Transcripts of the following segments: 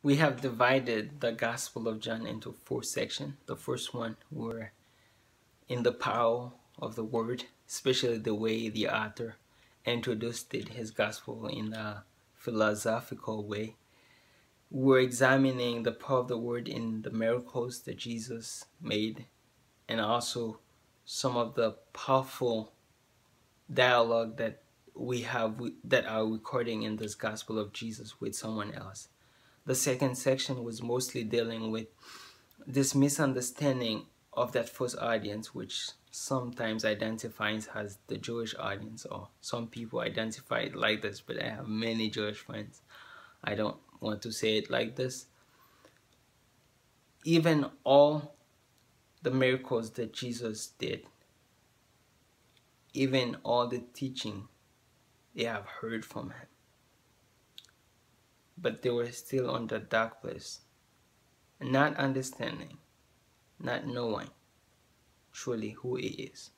We have divided the Gospel of John into four sections. The first one were in the power of the Word, especially the way the author introduced his Gospel in a philosophical way. We're examining the power of the Word in the miracles that Jesus made, and also some of the powerful dialogue that we have that are recording in this Gospel of Jesus with someone else. The second section was mostly dealing with this misunderstanding of that first audience, which sometimes identifies as the Jewish audience, or some people identify it like this, but I have many Jewish friends. I don't want to say it like this. Even all the miracles that Jesus did, even all the teaching they have heard from him, but they were still on the dark place, not understanding, not knowing truly who he is.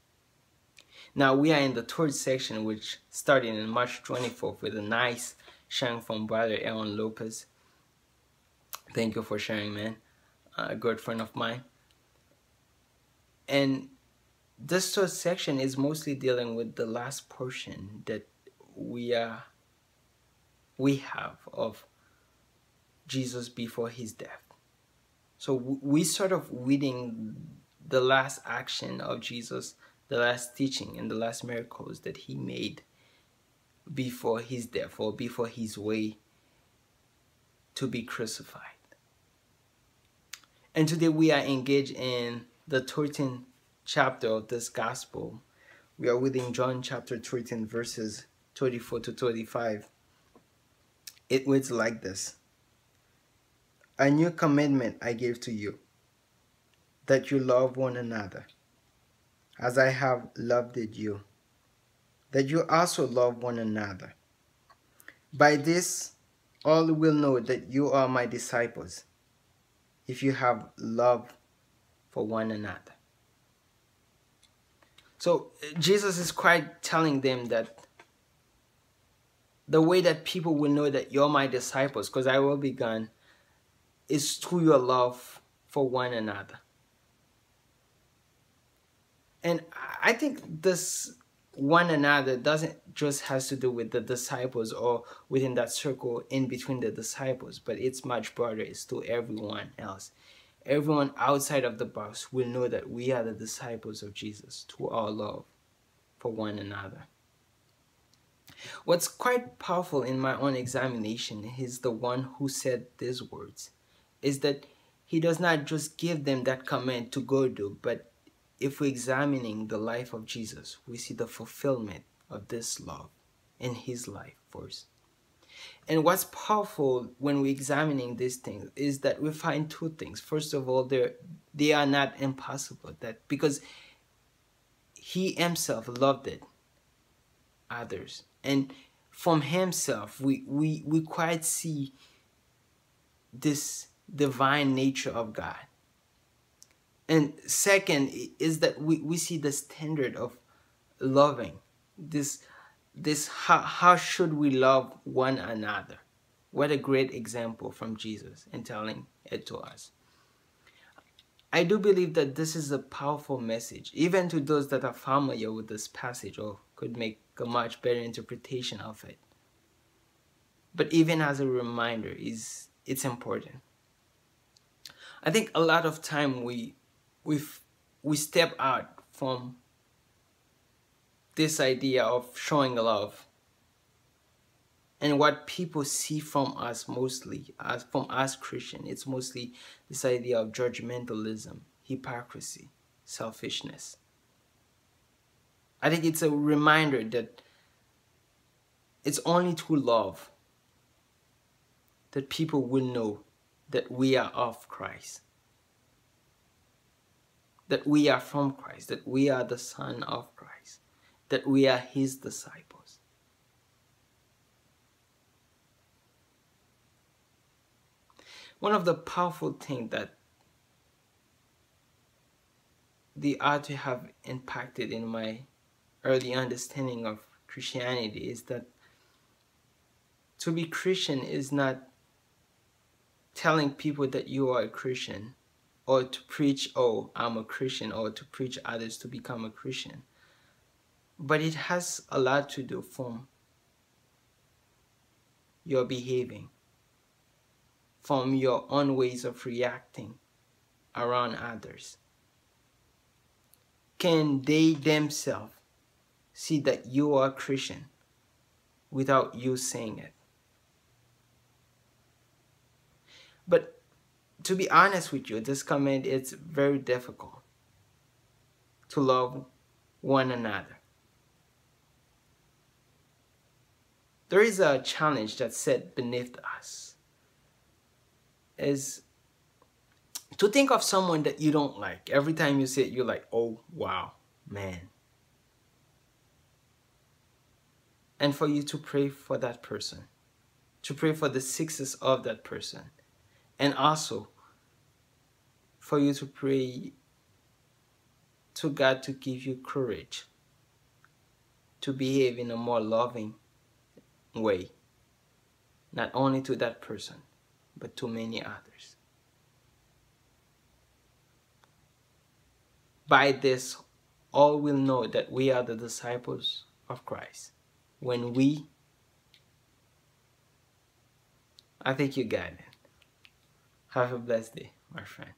Now we are in the third section, which started in March 24th with a nice sharing from Brother Aaron Lopez. Thank you for sharing, man. A good friend of mine. And this third section is mostly dealing with the last portion that we have of Jesus before his death. So we sort of reading the last action of Jesus, the last teaching and the last miracles that he made before his death, or before his way to be crucified. And today we are engaged in the 13th chapter of this gospel. We are reading John chapter 13 verses 34 to 35. It reads like this: "A new commandment I give to you, that you love one another, as I have loved you, that you also love one another. By this all will know that you are my disciples, if you have love for one another." So Jesus is quite telling them that the way that people will know that you're my disciples, because I will be gone, is through your love for one another. And I think this one another doesn't just has to do with the disciples or within that circle in between the disciples, but it's much broader. It's to everyone else. Everyone outside of the box will know that we are the disciples of Jesus through our love for one another. What's quite powerful in my own examination is the one who said these words, is that he does not just give them that command to go do, but if we're examining the life of Jesus, we see the fulfillment of this love in his life first. And what's powerful when we're examining these things is that we find two things. First of all, they are not impossible, that because he himself loved it, others, and from himself we quite see this divine nature of God. And second is that we see the standard of loving, this how should we love one another. What a great example from Jesus in telling it to us. I do believe that this is a powerful message, even to those that are familiar with this passage or could make a much better interpretation of it. But even as a reminder, it's important. I think a lot of time we step out from this idea of showing love, and what people see from us mostly, from us Christian, it's mostly this idea of judgmentalism, hypocrisy, selfishness. I think it's a reminder that it's only through love that people will know that we are of Christ, that we are from Christ, that we are the Son of Christ, that we are his disciples. One of the powerful things that the author have impacted in my early understanding of Christianity is that to be Christian is not telling people that you are a Christian, or to preach, oh, I'm a Christian, or to preach others to become a Christian. But it has a lot to do from your behaving, from your own ways of reacting around others. Can they themselves see that you are a Christian without you saying it? But to be honest with you, this command, it's very difficult to love one another. There is a challenge that's set beneath us, is to think of someone that you don't like. Every time you say it, you're like, oh, wow, man. And for you to pray for that person, to pray for the success of that person, and also for you to pray to God to give you courage to behave in a more loving way, not only to that person, but to many others. By this, all will know that we are the disciples of Christ. When I think you got it. Have a blessed day, my friend.